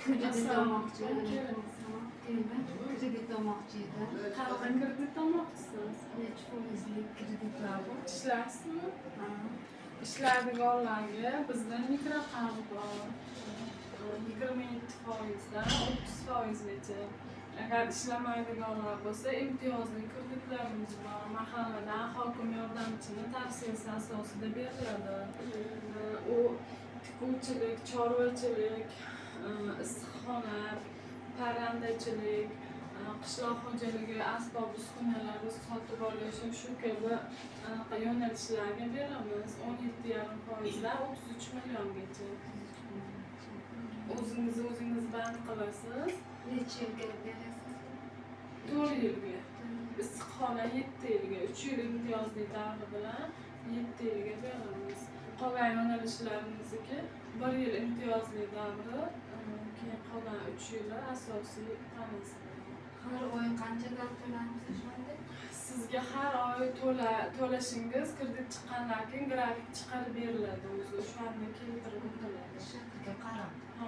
Kredit olmoqchi edim. Kredit olmoqchi edim. Qanaqa kredit olmoqchisiz? Necha foizli kreditlar bor? Ishlaysizmi? Ha. Ishlaydiganlarga bizdan mikroqarz bor. 27% dan 30%gacha. Agar ishlamaydiganlar bo'lsa, imtiyozli kreditlarimiz bor. Mahalladan hokim yordamchini tavsiyasi asosida beriladi. U tikuvchilik, chorvachilik, issiqxona, parrandachilik, qishloq xo'jaligi asbob-uskunalari sotib olish, shu kabi yo'nalishlarga beramiz. 17,5% dan 33 milliongacha. O'zingiz band qilasiz. Necha yilga berasiz? 4 yilga. Issiqxona 7 yilga, 3 yil imtiyozli davri bilan 7 yilga beramiz. Qolgan yo'nalishlarimizga 1 yil imtiyozli davri, keyin qolgan 3 yili asosiy tanasi. Har oy qanchadan to'laymiz o'shanda? Sizga har oy to'lashingiz kredit chiqqandan keyin grafik chiqarib beriladi o'zi. O'shanda keltirib o'tiladi. Shartga qarab. Ha.